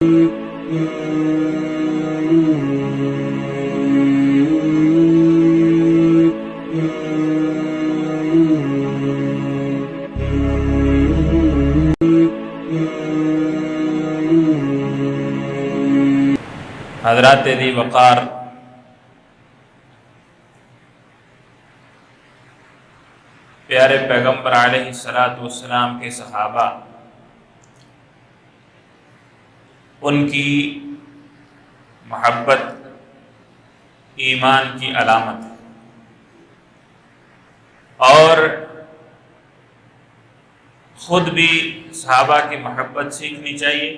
حضرات ذی وقار پیارے پیغمبر علیہ السلام کے صحابہ، ان کی محبت ایمان کی علامت ہے، اور خود بھی صحابہ کی محبت سیکھنی چاہیے،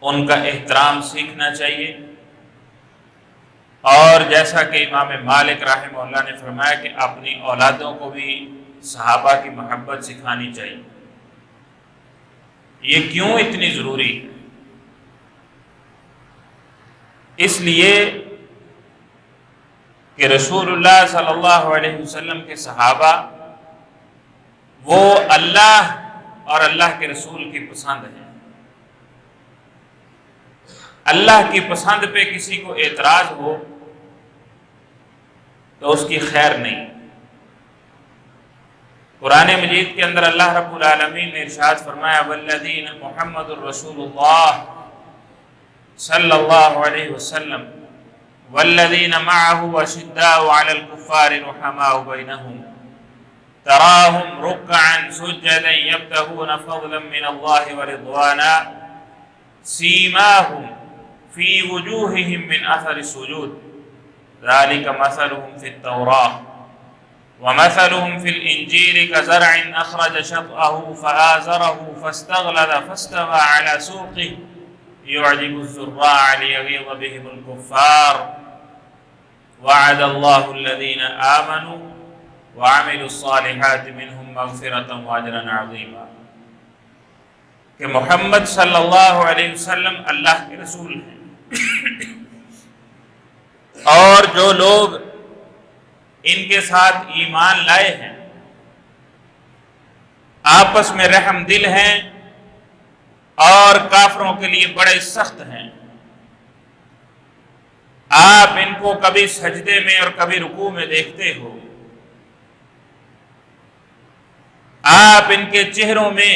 ان کا احترام سیکھنا چاہیے، اور جیسا کہ امام مالک رحمہ اللہ نے فرمایا کہ اپنی اولادوں کو بھی صحابہ کی محبت سکھانی چاہیے۔ یہ کیوں اتنی ضروری ہے؟ اس لیے کہ رسول اللہ صلی اللہ علیہ وسلم کے صحابہ وہ اللہ اور اللہ کے رسول کی پسند ہیں۔ اللہ کی پسند پہ کسی کو اعتراض ہو تو اس کی خیر نہیں۔ قرآن مجید کے اندر اللہ رب العالمین نے ارشاد فرمایا والذین محمد الرسول اللہ صلی اللہ علیہ وسلم والذین معه اشداء علی الکفار رحماء بینہم تراہم رکعا سجدا یبتغون فضلا من اللہ ورضوانا سیماہم فی وجوہہم من اثر السجود ذالک مثلہم فی التوراۃ ومثلہم فی الانجیل کزرع اخرج شطأہ فآزرہ فاستغلظ فاستوى علی سوقہ يعجب الزراع ليغيظ بهم الكفار وعد الله الذين آمنوا وعملوا الصالحات منهم مغفرة واجرا عظيما۔ کہ محمد صلی اللہ علیہ وسلم اللہ کے رسول ہیں، اور جو لوگ ان کے ساتھ ایمان لائے ہیں آپس میں رحم دل ہیں اور کافروں کے لیے بڑے سخت ہیں۔ آپ ان کو کبھی سجدے میں اور کبھی رکوع میں دیکھتے ہو، آپ ان کے چہروں میں،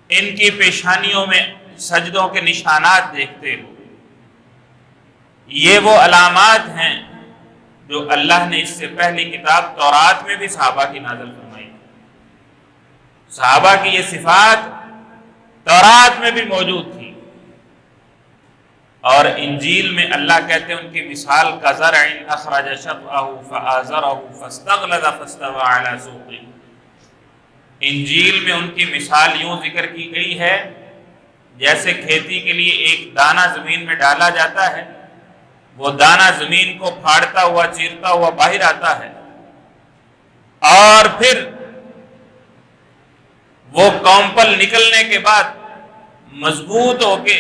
ان کی پیشانیوں میں سجدوں کے نشانات دیکھتے ہو۔ یہ وہ علامات ہیں جو اللہ نے اس سے پہلی کتاب تورات میں بھی صحابہ کی نازل فرمائی۔ صحابہ کی یہ صفات تورات میں بھی موجود تھی، اور انجیل میں اللہ کہتے ہیں ان کی مثال کزرع اخرج شطأہ فآزرہ فاستغلظ فاستوى علی سوقہ۔ انجیل میں ان کی مثال یوں ذکر کی گئی ہے جیسے کھیتی کے لیے ایک دانہ زمین میں ڈالا جاتا ہے، وہ دانہ زمین کو پھاڑتا ہوا چیرتا ہوا باہر آتا ہے، اور پھر وہ کونپل نکلنے کے بعد مضبوط ہو کے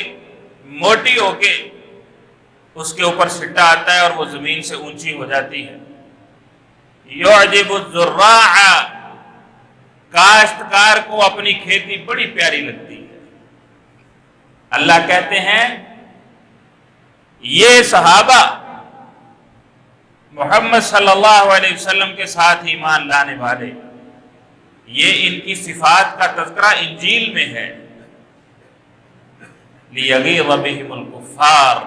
موٹی ہو کے اس کے اوپر سٹا آتا ہے اور وہ زمین سے اونچی ہو جاتی ہے۔ یعجب الزراع، کاشتکار کو اپنی کھیتی بڑی پیاری لگتی ہے۔ اللہ کہتے ہیں یہ صحابہ محمد صلی اللہ علیہ وسلم کے ساتھ ایمان لانے والے، یہ ان کی صفات کا تذکرہ انجیل میں ہے۔ لِيَغِيظَ بِهِمُ الْكُفَّارِ،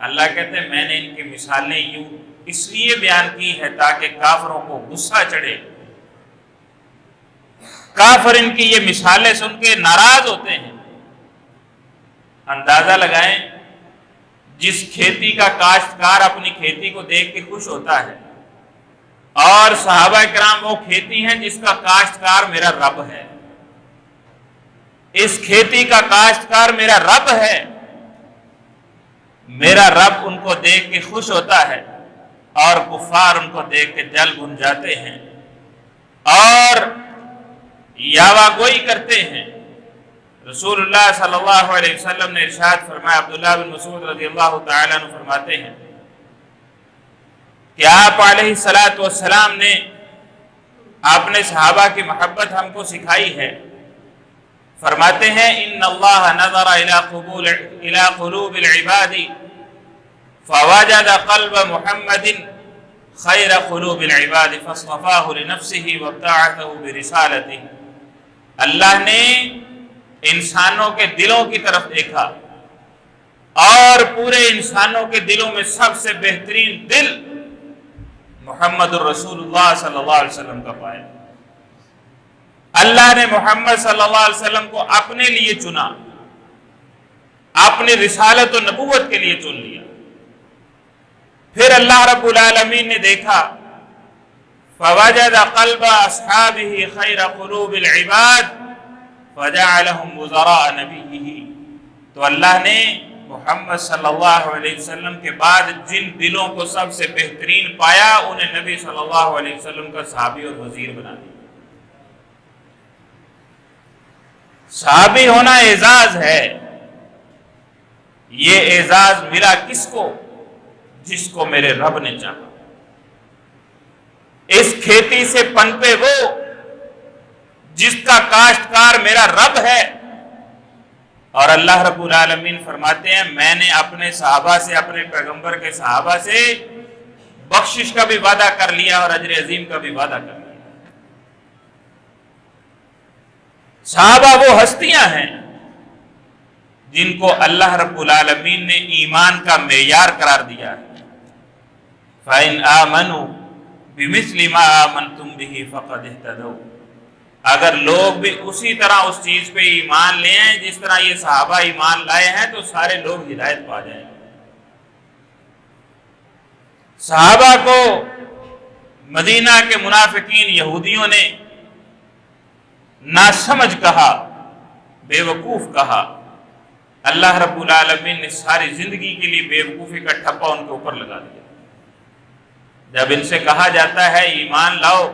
اللہ کہتے ہیں میں نے ان کی مثالیں یوں اس لیے بیان کی ہے تاکہ کافروں کو غصہ چڑھے، کافر ان کی یہ مثالیں سن کے ناراض ہوتے ہیں۔ اندازہ لگائیں، جس کھیتی کا کاشتکار اپنی کھیتی کو دیکھ کے خوش ہوتا ہے، اور صحابہ کرام وہ کھیتی ہیں جس کا کاشتکار میرا رب ہے، اس کھیتی کا کاشتکار میرا رب ہے، میرا رب ان کو دیکھ کے خوش ہوتا ہے، اور کفار ان کو دیکھ کے جل بھن جاتے ہیں اور یاوہ گوئی کرتے ہیں۔ رسول اللہ صلی اللہ علیہ وسلم نے ارشاد فرمایا، عبداللہ بن مسعود رضی اللہ تعالیٰ عنہ فرماتے ہیں کہ آپ علیہ السلام نے، آپ نے صحابہ کی محبت ہم کو سکھائی ہے۔ فرماتے ہیں ان اللہ نظر الى قلوب العباد فوجد قلب محمد خیر قلوب العباد فاصطفاہ لنفسہ وابتعثہ برسالتہ۔ اللہ نے انسانوں کے دلوں کی طرف دیکھا اور پورے انسانوں کے دلوں میں سب سے بہترین دل محمد الرسول اللہ صلی اللہ علیہ وسلم کا پایا۔ اللہ نے محمد صلی اللہ علیہ وسلم کو اپنے لیے چنا، اپنی رسالت و نبوت کے لیے چن لیا۔ پھر اللہ رب العالمین نے دیکھا فوجد قلب اصحابہ خیر قلوب العباد فجعلهم وزراء نبیہ، تو اللہ نے محمد صلی اللہ علیہ وسلم کے بعد جن دلوں کو سب سے بہترین پایا انہیں نبی صلی اللہ علیہ وسلم کا صحابی اور وزیر بنا دیا۔ صحابی ہونا اعزاز ہے، یہ اعزاز ملا کس کو؟ جس کو میرے رب نے چاہا۔ اس کھیتی سے پنپے وہ جس کا کاشتکار میرا رب ہے۔ اور اللہ رب العالمین فرماتے ہیں میں نے اپنے صحابہ سے، اپنے پیغمبر کے صحابہ سے بخشش کا بھی وعدہ کر لیا اور اجر عظیم کا بھی وعدہ کر لیا۔ صحابہ وہ ہستیاں ہیں جن کو اللہ رب العالمین نے ایمان کا معیار قرار دیا ہے۔ فَإِنْ آمَنُوا بِمِثْلِ مَا آمَنْتُمْ بِهِ فَقَدْ اهْتَدَوْا، اگر لوگ بھی اسی طرح اس چیز پہ ایمان لے آئیں جس طرح یہ صحابہ ایمان لائے ہیں تو سارے لوگ ہدایت پا جائیں گے۔ صحابہ کو مدینہ کے منافقین یہودیوں نے ناسمجھ کہا، بے وقوف کہا۔ اللہ رب العالمین نے ساری زندگی کے لیے بے وقوفی کا ٹھپا ان کے اوپر لگا دیا۔ جب ان سے کہا جاتا ہے ایمان لاؤ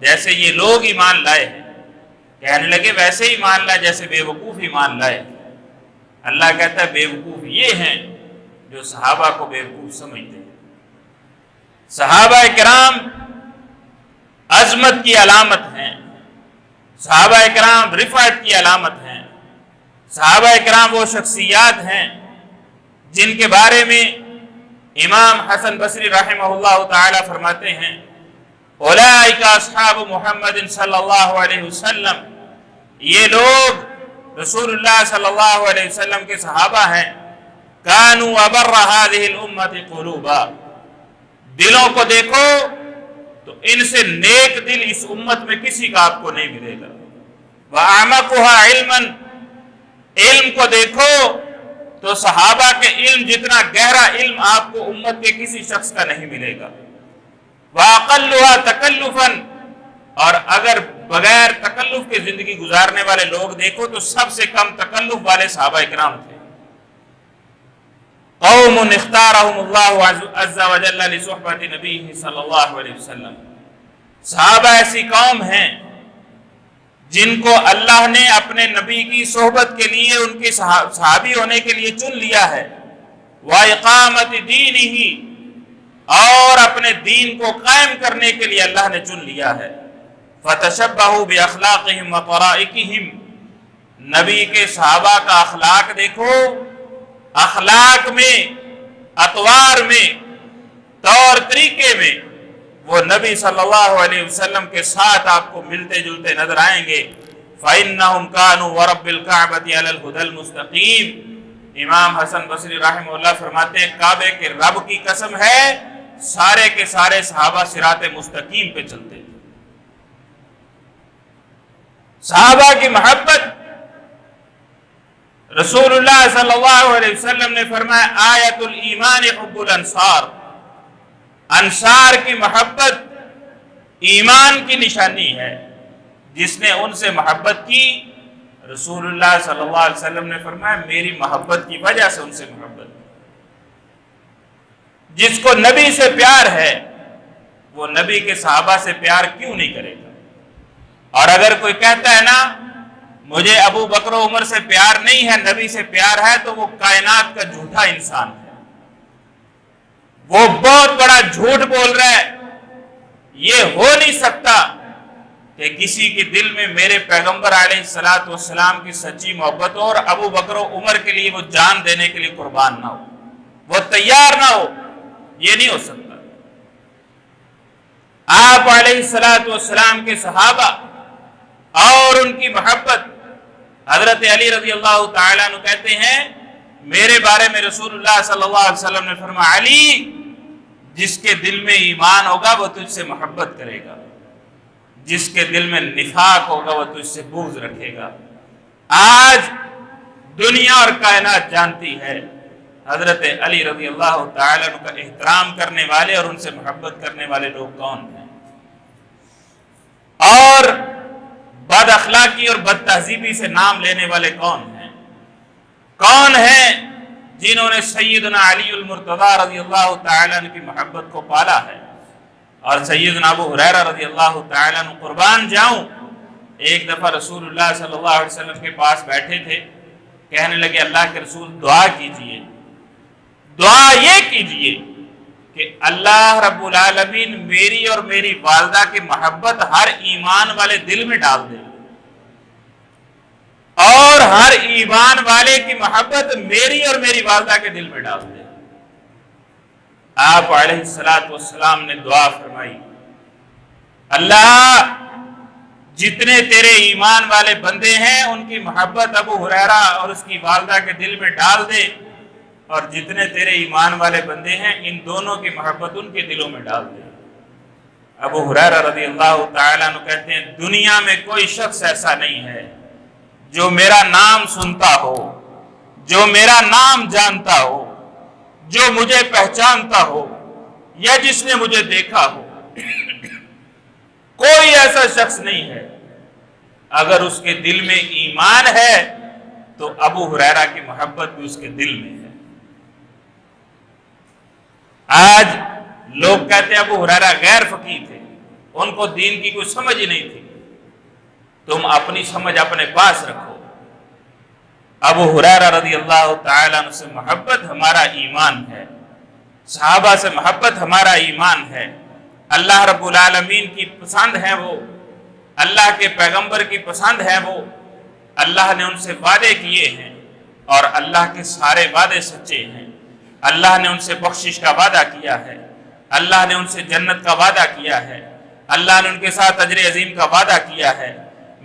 جیسے یہ لوگ ایمان لائے ہیں، کہنے لگے ویسے ایمان لائے جیسے بے وقوف ایمان لائے۔ اللہ کہتا ہے بے وقوف یہ ہیں جو صحابہ کو بے وقوف سمجھتے ہیں۔ صحابہ کرام عظمت کی علامت ہیں، صحابہ کرام رفعت کی علامت ہیں، صحابہ کرام وہ شخصیات ہیں جن کے بارے میں امام حسن بصری رحمہ اللہ تعالی فرماتے ہیں اولئک اصحاب محمد صلی اللہ علیہ وسلم، یہ لوگ رسول اللہ صلی اللہ علیہ وسلم کے صحابہ ہیں۔ کانوا ابر هذه الامة قلوبا، دلوں کو دیکھو تو ان سے نیک دل اس امت میں کسی کا آپ کو نہیں ملے گا۔ واعمقها علما، علم کو دیکھو تو صحابہ کے علم جتنا گہرا علم آپ کو امت کے کسی شخص کا نہیں ملے گا۔ وَأَقَلُّهَا تَكَلُّفًا، اور اگر بغیر تکلف کے زندگی گزارنے والے لوگ دیکھو تو سب سے کم تکلف والے صحابہ اکرام تھے۔ قوم اختارهم اللہ عز وجل لصحبت نبیہ صلی اللہ علیہ وسلم، صحابہ ایسی قوم ہیں جن کو اللہ نے اپنے نبی کی صحبت کے لیے، ان کے صحابی ہونے کے لیے چن لیا ہے۔ وَإِقَامَةِ دِينِهِ، اور اپنے دین کو قائم کرنے کے لیے اللہ نے چن لیا ہے۔ فَتَشَبَّهُوا بِأَخْلَاقِهِمْ وَطَرَائِقِهِمْ، نبی کے صحابہ کا اخلاق دیکھو، اخلاق میں، اطوار میں، طور طریقے میں وہ نبی صلی اللہ علیہ وسلم کے ساتھ آپ کو ملتے جلتے نظر آئیں گے۔ فَإِنَّهُمْ كَانُوا وَرَبِّ الْكَعْبَةِ عَلَى الْهُدَى الْمُسْتَقِيمِ، امام حسن بصری رحمہ اللہ فرماتے ہیں کعبے کے رب کی قسم ہے سارے کے سارے صحابہ صراط مستقیم پہ چلتے ہیں۔ صحابہ کی محبت، رسول اللہ صلی اللہ علیہ وسلم نے فرمایا آیت الایمان حب الانصار، انصار کی محبت ایمان کی نشانی ہے۔ جس نے ان سے محبت کی، رسول اللہ صلی اللہ علیہ وسلم نے فرمایا میری محبت کی وجہ سے ان سے محبت کی۔ جس کو نبی سے پیار ہے وہ نبی کے صحابہ سے پیار کیوں نہیں کرے گا؟ اور اگر کوئی کہتا ہے نا مجھے ابو بکر و عمر سے پیار نہیں ہے، نبی سے پیار ہے، تو وہ کائنات کا جھوٹا انسان ہے، وہ بہت بڑا جھوٹ بول رہا ہے۔ یہ ہو نہیں سکتا کہ کسی کے دل میں میرے پیغمبر علیہ الصلوۃ والسلام کی سچی محبت ہو اور ابو بکر و عمر کے لیے وہ جان دینے کے لیے قربان نہ ہو، وہ تیار نہ ہو، یہ نہیں ہو سکتا۔ آپ علیہ الصلوۃ والسلام کے صحابہ اور ان کی محبت، حضرت علی رضی اللہ تعالیٰ عنہ کہتے ہیں میرے بارے میں رسول اللہ صلی اللہ علیہ وسلم نے فرمایا، علی جس کے دل میں ایمان ہوگا وہ تجھ سے محبت کرے گا، جس کے دل میں نفاق ہوگا وہ تجھ سے بغض رکھے گا۔ آج دنیا اور کائنات جانتی ہے حضرت علی رضی اللہ تعالیٰ عنہ کا احترام کرنے والے اور ان سے محبت کرنے والے لوگ کون ہیں، اور بد اخلاقی اور بد تہذیبی سے نام لینے والے کون ہیں؟ کون ہیں جنہوں نے سیدنا علی المرتضی رضی اللہ تعالیٰ عنہ کی محبت کو پالا ہے؟ اور سیدنا ابو ہریرہ رضی اللہ تعالیٰ عنہ قربان جاؤں، ایک دفعہ رسول اللہ صلی اللہ علیہ وسلم کے پاس بیٹھے تھے، کہنے لگے اللہ کے رسول دعا کیجئے، دعا یہ کیجئے کہ اللہ رب العالمین میری اور میری والدہ کی محبت ہر ایمان والے دل میں ڈال دے، اور ہر ایمان والے کی محبت میری اور میری والدہ کے دل میں ڈال دے۔ آپ علیہ الصلوۃ والسلام نے دعا فرمائی، اللہ جتنے تیرے ایمان والے بندے ہیں ان کی محبت ابو ہریرہ اور اس کی والدہ کے دل میں ڈال دے، اور جتنے تیرے ایمان والے بندے ہیں ان دونوں کی محبت ان کے دلوں میں ڈال دے۔ ابو ہریرہ رضی اللہ تعالیٰ عنہ کہتے ہیں دنیا میں کوئی شخص ایسا نہیں ہے جو میرا نام سنتا ہو، جو میرا نام جانتا ہو، جو مجھے پہچانتا ہو، یا جس نے مجھے دیکھا ہو، کوئی ایسا شخص نہیں ہے اگر اس کے دل میں ایمان ہے تو ابو ہریرہ کی محبت بھی اس کے دل میں ہے۔ آج لوگ کہتے ہیں ابو ہریرہ غیر فقیہ تھے، ان کو دین کی کوئی سمجھ ہی نہیں تھی۔ تم اپنی سمجھ اپنے پاس رکھو۔ ابو ہریرہ رضی اللہ تعالیٰ عنہ سے محبت ہمارا ایمان ہے، صحابہ سے محبت ہمارا ایمان ہے۔ اللہ رب العالمین کی پسند ہے وہ، اللہ کے پیغمبر کی پسند ہے وہ، اللہ نے ان سے وعدے کیے ہیں اور اللہ کے سارے وعدے سچے ہیں۔ اللہ نے ان سے بخشش کا وعدہ کیا ہے، اللہ نے ان سے جنت کا وعدہ کیا ہے، اللہ نے ان کے ساتھ اجر عظیم کا وعدہ کیا ہے۔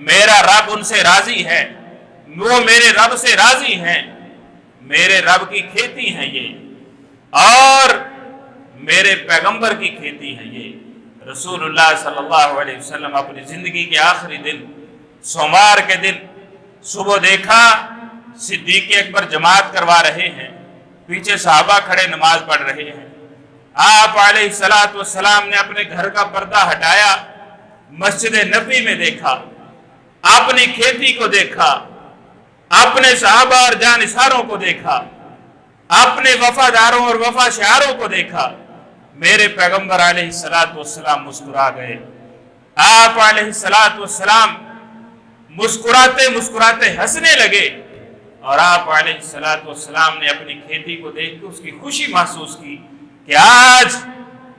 میرا رب ان سے راضی ہے، وہ میرے رب سے راضی ہیں، میرے رب کی کھیتی ہے یہ، اور میرے پیغمبر کی کھیتی ہے یہ۔ رسول اللہ صلی اللہ علیہ وسلم اپنی زندگی کے آخری دن سوموار کے دن صبح دیکھا صدیق اکبر جماعت کروا رہے ہیں، پیچھے صحابہ کھڑے نماز پڑھ رہے ہیں۔ آپ علیہ الصلوۃ والسلام نے اپنے گھر کا پردہ ہٹایا، مسجد نبوی میں دیکھا، اپنی کھیتی کو دیکھا، اپنے صحابہ اور جانثاروں کو دیکھا، اپنے وفاداروں اور وفا شعاروں کو دیکھا۔ میرے پیغمبر علیہ الصلوۃ والسلام مسکرا گئے۔ آپ علیہ الصلوۃ والسلام مسکراتے مسکراتے ہنسنے لگے، اور آپ علیہ الصلوۃ والسلام نے اپنی کھیتی کو دیکھ کے اس کی خوشی محسوس کی کہ آج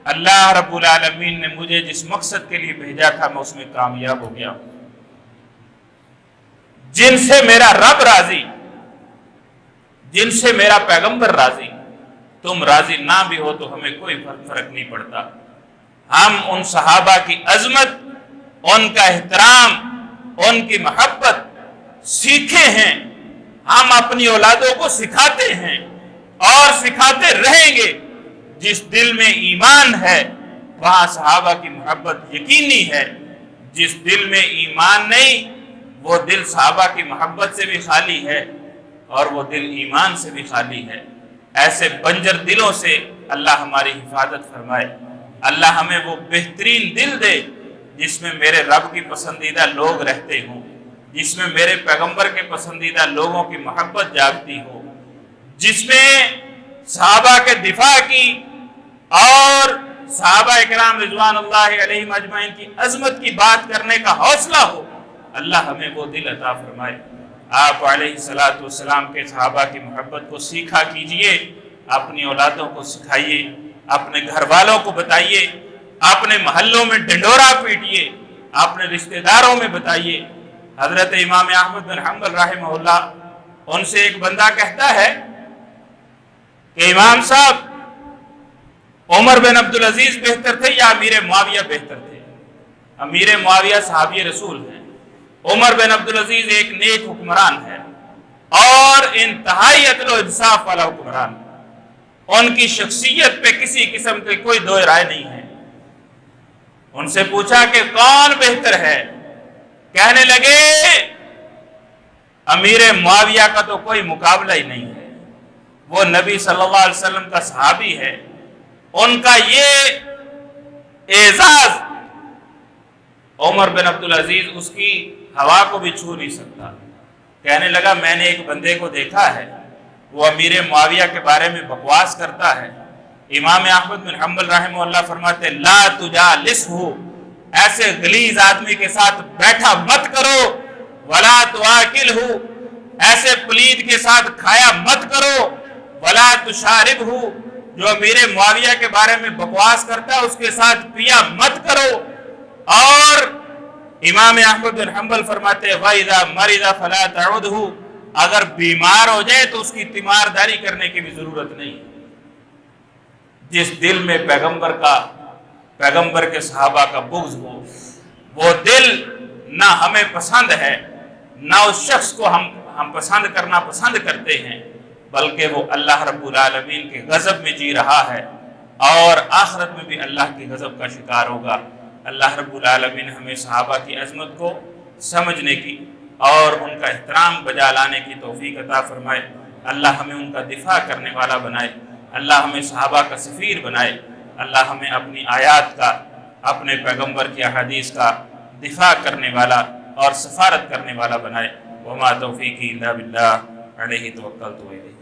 اللہ رب العالمین نے مجھے جس مقصد کے لیے بھیجا تھا میں اس میں کامیاب ہو گیا۔ جن سے میرا رب راضی، جن سے میرا پیغمبر راضی، تم راضی نہ بھی ہو تو ہمیں کوئی فرق نہیں پڑتا۔ ہم ان صحابہ کی عظمت، ان کا احترام، ان کی محبت سیکھے ہیں، ہم اپنی اولادوں کو سکھاتے ہیں اور سکھاتے رہیں گے۔ جس دل میں ایمان ہے وہاں صحابہ کی محبت یقینی ہے، جس دل میں ایمان نہیں وہ دل صحابہ کی محبت سے بھی خالی ہے اور وہ دل ایمان سے بھی خالی ہے۔ ایسے بنجر دلوں سے اللہ ہماری حفاظت فرمائے۔ اللہ ہمیں وہ بہترین دل دے جس میں میرے رب کی پسندیدہ لوگ رہتے ہوں، جس میں میرے پیغمبر کے پسندیدہ لوگوں کی محبت جاگتی ہو، جس میں صحابہ کے دفاع کی اور صحابہ اکرام رضوان اللہ علیہم اجمعین کی عظمت کی بات کرنے کا حوصلہ ہو۔ اللہ ہمیں وہ دل عطا فرمائے۔ آپ علیہ الصلوۃ والسلام کے صحابہ کی محبت کو سیکھا کیجئے، اپنی اولادوں کو سکھائیے، اپنے گھر والوں کو بتائیے، اپنے محلوں میں ڈنڈورا پیٹیے اپنے رشتہ داروں میں بتائیے۔ حضرت امام احمد بن حنبل رحمہ اللہ، ان سے ایک بندہ کہتا ہے کہ امام صاحب، عمر بن عبدالعزیز بہتر تھے یا امیر معاویہ بہتر تھے؟ امیر معاویہ صحابی رسول ہیں، عمر بن عبدالعزیز ایک نیک حکمران ہے اور انتہائی عدل و انصاف والا حکمران، ان کی شخصیت پہ کسی قسم کی کوئی دو رائے نہیں ہے۔ ان سے پوچھا کہ کون بہتر ہے؟ کہنے لگے امیر معاویہ کا تو کوئی مقابلہ ہی نہیں ہے، وہ نبی صلی اللہ علیہ وسلم کا صحابی ہے، ان کا یہ اعزاز عمر بن عبدالعزیز اس کی ہوا کو بھی چھو نہیں سکتا۔ کہنے لگا میں نے ایک بندے کو دیکھا ہے، وہ امیر معاویہ کے بارے میں بکواس کرتا ہے۔ امام احمد بن حنبل رحمہ اللہ فرماتے لا تجالسہ، ایسے غلیظ آدمی کے ساتھ بیٹھا مت کرو، ولا تواکلہ، ایسے پلید کے ساتھ کھایا مت کرو، ولا تشاربہ، جو امیر معاویہ کے بارے میں بکواس کرتا ہے اس کے ساتھ پیا مت کرو۔ اور امام احمد بن حنبل فرماتے وَإِذَا مَرِضَ فَلَا تَعُدْهُ، اگر بیمار ہو جائے تو اس کی تیمارداری کرنے کی بھی ضرورت نہیں۔ جس دل میں پیغمبر کے صحابہ کا بغض ہو، وہ دل نہ ہمیں پسند ہے، نہ اس شخص کو ہم پسند کرنا پسند کرتے ہیں، بلکہ وہ اللہ رب العالمین کے غضب میں جی رہا ہے اور آخرت میں بھی اللہ کے غضب کا شکار ہوگا۔ اللہ رب العالمین ہمیں صحابہ کی عظمت کو سمجھنے کی اور ان کا احترام بجا لانے کی توفیق عطا فرمائے۔ اللہ ہمیں ان کا دفاع کرنے والا بنائے، اللہ ہمیں صحابہ کا سفیر بنائے، اللہ ہمیں اپنی آیات کا، اپنے پیغمبر کی احادیث کا دفاع کرنے والا اور سفارت کرنے والا بنائے۔ وما توفیقی الا باللہ علیہ توکلت و الیہ۔